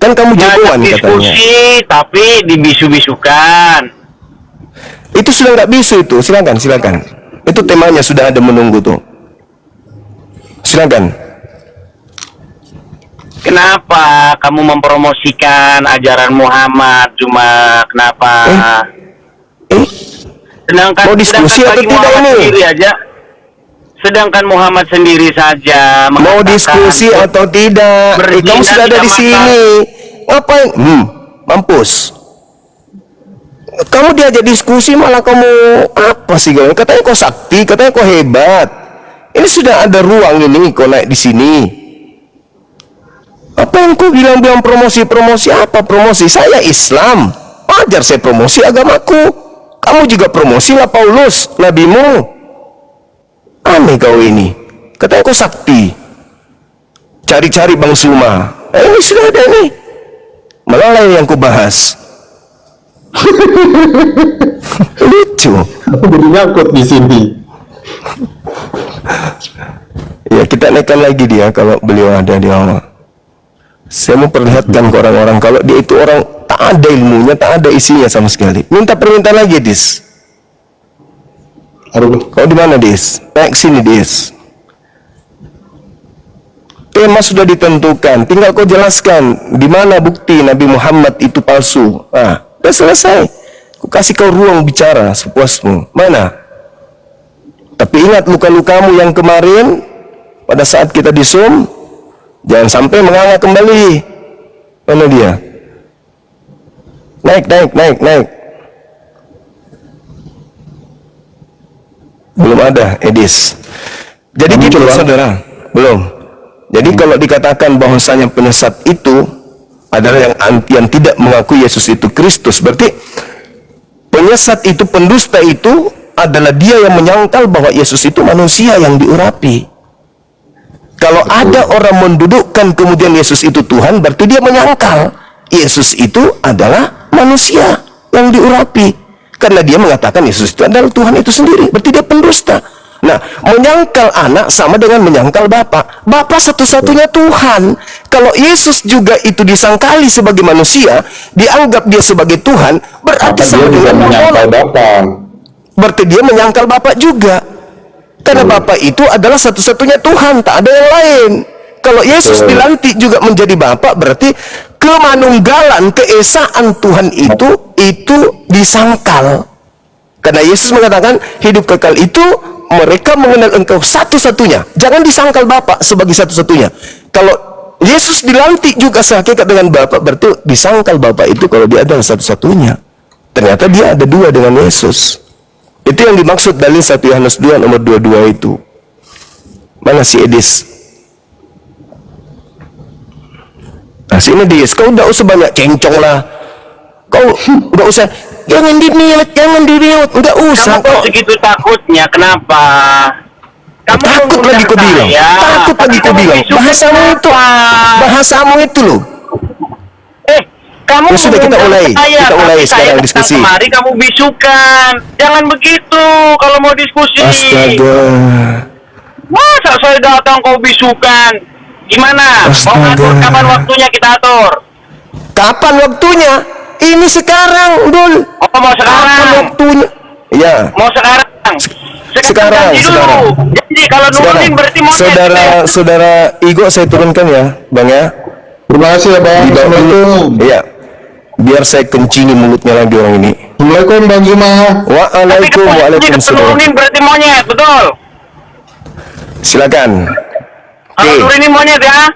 Kan kamu jagoan katanya. Diskusi tapi dibisu-bisukan. Itu sudah nggak bisu itu. Silakan. Itu temanya sudah ada menunggu tuh. Silakan. Kenapa kamu mempromosikan ajaran Muhammad cuma kenapa? Sedangkan mau diskusi atau tidak Muhammad ini? Sedangkan Muhammad sendiri saja mau diskusi atau tidak? Kamu sudah ada di sini. Ngapain? Mampus. Kamu diajak diskusi malah kamu apa sih kamu? Katanya kau sakti, katanya kau hebat. Ini sudah ada ruang ini kau naik di sini. Apa yang kau bilang promosi apa promosi? Saya Islam. Wajar saya promosi agamaku. Kamu juga promosilah Paulus, nabimu. Aneh kau ini. Katanya kau sakti. Cari-cari Bang Suma. Ini sudah ada nih. Malah yang ku bahas. Lucu. Jadi nyangkut di sini. Ya kita naikkan lagi dia kalau beliau ada di awal. Saya mau perlihatkan ke orang-orang kalau dia itu orang tak ada ilmunya, tak ada isinya sama sekali. Minta permintaan lagi, Dis. Kau di mana, Dis? Naik sini, Dis. Tema sudah ditentukan, tinggal kau jelaskan di mana bukti Nabi Muhammad itu palsu. Udah selesai. Aku kasih kau ruang bicara sepuasmu. Mana? Tapi ingat luka-lukamu yang kemarin pada saat kita di Zoom, jangan sampai menganga kembali. Mana dia? Naik. Belum ada, Edis. Jadi gitu, saudara. Belum. Jadi kalau dikatakan bahwasanya penyesat itu adalah yang tidak mengakui Yesus itu Kristus, berarti penyesat itu, pendusta itu adalah dia yang menyangkal bahwa Yesus itu manusia yang diurapi. Kalau ada orang mendudukkan kemudian Yesus itu Tuhan, berarti dia menyangkal Yesus itu adalah manusia yang diurapi. Karena dia mengatakan Yesus itu adalah Tuhan itu sendiri, berarti dia pendusta. Nah, menyangkal anak sama dengan menyangkal Bapa. Bapa satu-satunya Tuhan. Kalau Yesus juga itu disangkali sebagai manusia, dianggap dia sebagai Tuhan, berarti sama dengan menyangkal Bapa. Berarti dia menyangkal Bapa juga. Karena Bapa itu adalah satu-satunya Tuhan, tak ada yang lain. Kalau Yesus dilantik juga menjadi Bapa, berarti kemanunggalan, keesaan Tuhan itu disangkal. Karena Yesus mengatakan hidup kekal itu mereka mengenal Engkau satu-satunya. Jangan disangkal Bapa sebagai satu-satunya. Kalau Yesus dilantik juga sehakikat dengan Bapa, berarti disangkal Bapa itu kalau dia adalah satu-satunya. Ternyata dia ada dua dengan Yesus. Itu yang dimaksud dalil 1 Yohanes 2 nomor 22 itu. Mana si Edis? Nah sini Dis, kau udah usah banyak kencong lah. Kau udah usah, jangan diniat, udah usah. Kamu kok segitu takutnya, kenapa? Kamu takut lagi kau bilang, takut lagi kau bilang. Bahasamu itu loh. Kamu sudah kita mulai sekarang diskusi. Mari kamu bisukan, jangan begitu kalau mau diskusi. Astaga. Masa saya datang kau bisukan? Gimana? Mau atur kapan waktunya kita atur? Kapan waktunya? Ini sekarang, Dul. Oh, mau sekarang? Kapan waktunya? Iya. Mau sekarang? Sekarang. Jadi kalau nurunin berarti mau Saudara Igo saya turunkan ya, Bang ya. Terima kasih ya Bang. Assalamualaikum. Iya. Biar saya kencingi mulutnya lagi orang ini. Assalamualaikum Bang Zuma. Waalaikumsalam. Nurunin berarti monyet, betul? Silakan. Kalau nurunin monyet ya.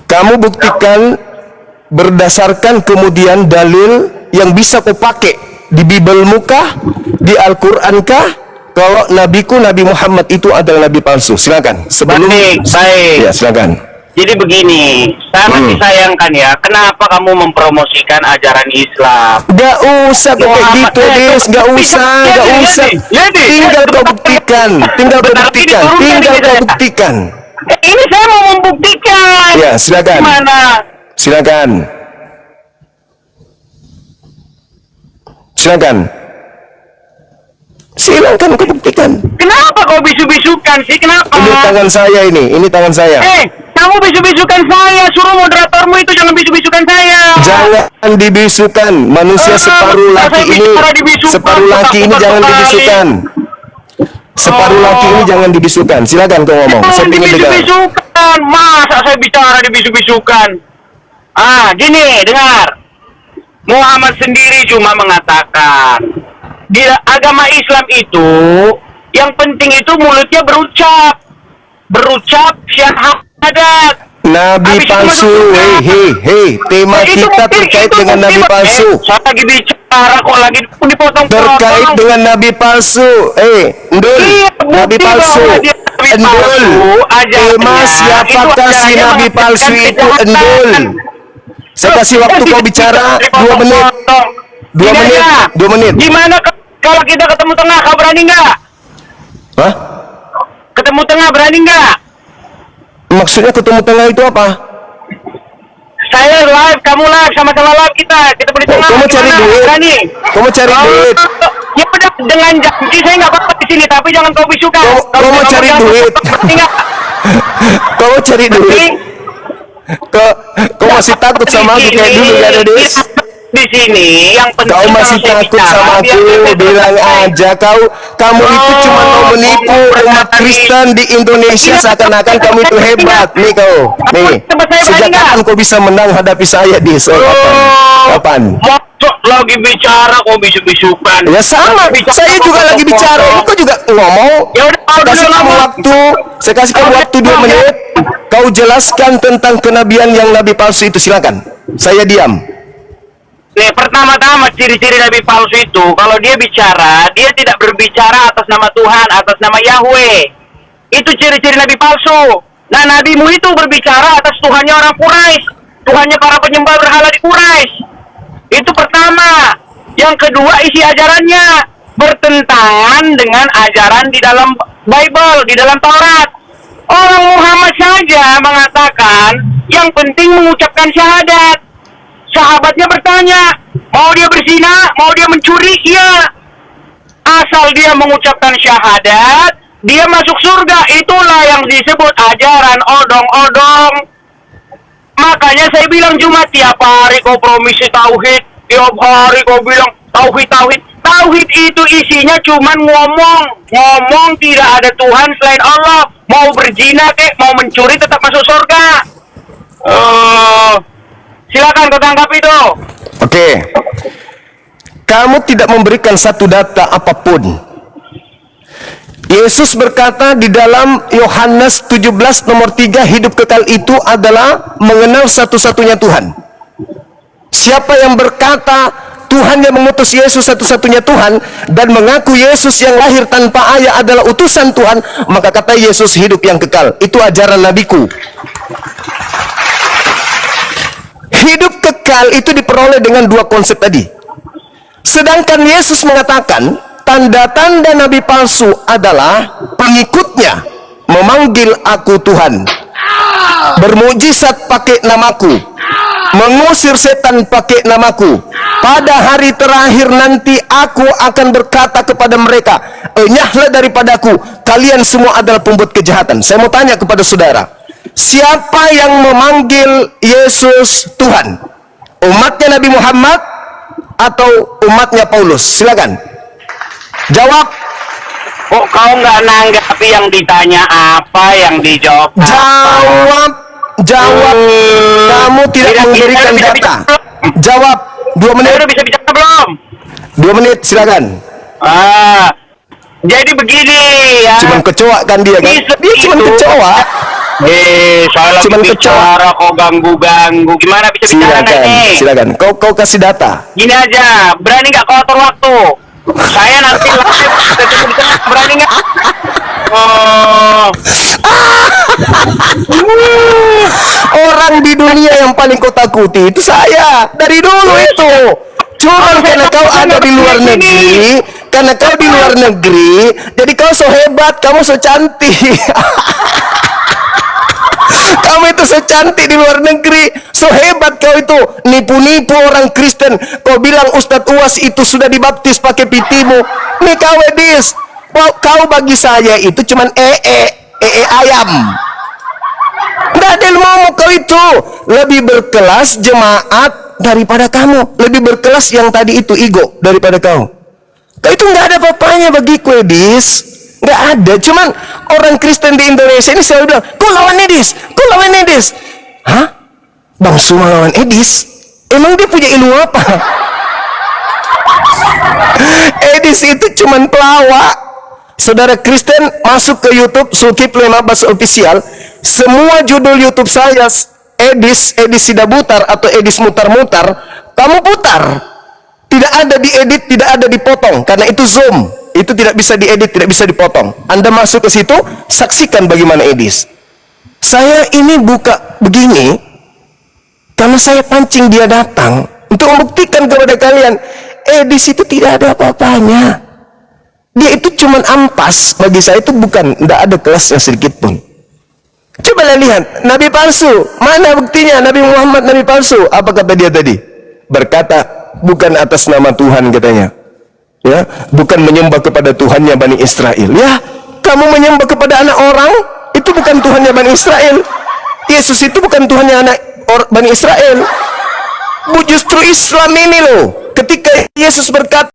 Kamu buktikan berdasarkan kemudian dalil yang bisa kau pakai di Bibelmu kah, di Al-Qur'an kah, kalau nabiku Nabi Muhammad itu adalah nabi palsu. Silakan. Sebelum baik. Ya, silakan. Jadi begini, sangat disayangkan ya, kenapa kamu mempromosikan ajaran Islam? Gak usah kayak gitu, Des. Gak usah. Tinggal kau buktikan. Ini saya mau membuktikan. Ya, silakan. Gimana? Silakan kau buktikan. Kenapa kau bisu-bisukan sih? Kenapa? Ini tangan saya. Kamu bisu-bisukan saya. Suruh moderatormu itu jangan bisu-bisukan saya. dibisukan. Manusia separuh laki ini, separuh laki ini jangan dibisukan. Separuh laki ini jangan dibisukan. Silakan kau ngomong. Saya ingin dengar. Dibisukan. Masa saya bicara dibisu-bisukan? Gini, dengar. Muhammad sendiri cuma mengatakan di agama Islam itu yang penting itu mulutnya berucap syahadat. Nabi palsu, hei, tema kita terkait dengan Nabi palsu. Saya lagi bicara kok lagi dipotong-potong. Terkait dengan Nabi palsu, Ndul, Nabi palsu, Ndul. Tema siapakah si Nabi palsu itu, Ndul? Saya kasih waktu kau bicara 2 menit. 2 menit. Gimana kalau kita ketemu tengah, kau berani nggak? Hah? Ketemu tengah berani nggak? Maksudnya ketemu tengah itu apa? Saya live, kamu live, sama-sama live kita beli tengah. Kamu cari duit. Berani? Kamu cari duit. Ya udah, dengan janji saya nggak apa-apa di sini, tapi jangan kau bisukan. Kau mau cari duit. Kau mau cari duit. Kau masih takut sama aku kayak dulu gak ada, Des? Di sini yang penting kau masih takut sama aku, bilang aja kamu itu cuma mau menipu umat Kristen di Indonesia seakan-akan kamu itu hebat. Nih kau, sejak kapan kau bisa menang hadapi saya, Des? Kapan? Lagi bicara kok bisu-bisukan. Ya sama, saya juga lagi bicara. Kau juga ngomong. Saya kasih kamu waktu 2 menit. Kau jelaskan tentang kenabian yang Nabi palsu itu, silakan. Saya diam. Nih, pertama-tama ciri-ciri Nabi palsu itu, kalau dia bicara, dia tidak berbicara atas nama Tuhan, atas nama Yahweh. Itu ciri-ciri Nabi palsu. Nah, nabimu itu berbicara atas Tuhannya orang Quraisy, Tuhannya para penyembah berhala di Quraisy. Itu pertama. Yang kedua, isi ajarannya bertentangan dengan ajaran di dalam Bible, di dalam Taurat. Orang Muhammad saja mengatakan yang penting mengucapkan syahadat. Sahabatnya bertanya, mau dia berzina, mau dia mencuri? Iya. Asal dia mengucapkan syahadat, dia masuk surga. Itulah yang disebut ajaran odong-odong. Makanya saya bilang cuma tiap hari kau promisi tauhid, tiap hari kau bilang tauhid. Tauhid itu isinya cuma ngomong tidak ada Tuhan selain Allah. Mau berzina kek, mau mencuri tetap masuk surga. Silakan kau tangkap itu. Oke. Kamu tidak memberikan satu data apapun. Yesus berkata di dalam Yohanes 17 nomor 3, hidup kekal itu adalah mengenal satu-satunya Tuhan. Siapa yang berkata Tuhan yang mengutus Yesus satu-satunya Tuhan dan mengaku Yesus yang lahir tanpa ayah adalah utusan Tuhan, maka kata Yesus hidup yang kekal. Itu ajaran nabiku. Hidup kekal itu diperoleh dengan 2 konsep tadi. Sedangkan Yesus mengatakan tanda-tanda nabi palsu adalah pengikutnya memanggil aku Tuhan, bermujizat pakai namaku, mengusir setan pakai namaku. Pada hari terakhir nanti aku akan berkata kepada mereka, enyahlah daripadaku, kalian semua adalah pembuat kejahatan. Saya mau tanya kepada saudara, siapa yang memanggil Yesus Tuhan? Umatnya Nabi Muhammad atau umatnya Paulus? Silakan jawab. Kok kau nggak nanggapi yang ditanya apa, yang dijawab apa? Jawab. Kamu tidak memberikan data. Jawab. 2 menit. Udah bisa bicara belum? 2 menit, silakan. Jadi begini ya. Cuman kecoa kan dia kan? Dia cuman kecoa. Saya lagi bicara kok ganggu-ganggu. Gimana bisa bicara nih? Silakan. Kau kasih data. Gini aja, berani nggak kau atur waktu? Saya nanti live, berani nggak? Orang di dunia yang paling kau takuti itu saya dari dulu itu. Cuma karena kau ada di luar negeri, karena kau di luar negeri, jadi kau so hebat, kamu so cantik. Kamu itu so cantik di luar negeri, so hebat kau itu, nipu-nipu orang Kristen. Kau bilang Ustadz Uwas itu sudah dibaptis pakai pitimu. Nih kau Edis, kau bagi saya itu cuman ayam. Nggak ada ilmu kau itu. Lebih berkelas jemaat daripada kamu. Lebih berkelas yang tadi itu, ego, daripada kau. Kau itu nggak ada apa-apanya bagiku, Edis. Nggak ada. Cuman orang Kristen di Indonesia ini selalu bilang, kau lawan Edis, kau lawan Edis. Hah? Bang Suma lawan Edis? Emang dia punya ilmu apa? Edis itu cuman pelawak. Saudara Kristen masuk ke YouTube Zulkifli Mabas Official, semua judul YouTube saya Edis Sidabutar atau Edis mutar-mutar, kamu putar. Tidak ada diedit, tidak ada dipotong, karena itu Zoom. Itu tidak bisa diedit, tidak bisa dipotong. Anda masuk ke situ, saksikan bagaimana Edis. Saya ini buka begini karena saya pancing dia datang untuk membuktikan kepada kalian, Edis itu tidak ada apa-apanya. Dia itu cuman ampas. Bagi saya itu bukan, tidak ada kelasnya sedikit pun. Coba lihat, nabi palsu. Mana buktinya Nabi Muhammad nabi palsu? Apa kata dia tadi? Berkata, bukan atas nama Tuhan katanya. Ya, bukan menyembah kepada Tuhannya Bani Israel. Ya, kamu menyembah kepada anak orang, itu bukan Tuhannya Bani Israel. Yesus itu bukan Tuhannya anak Bani Israel. Justru Islam ini loh. Ketika Yesus berkata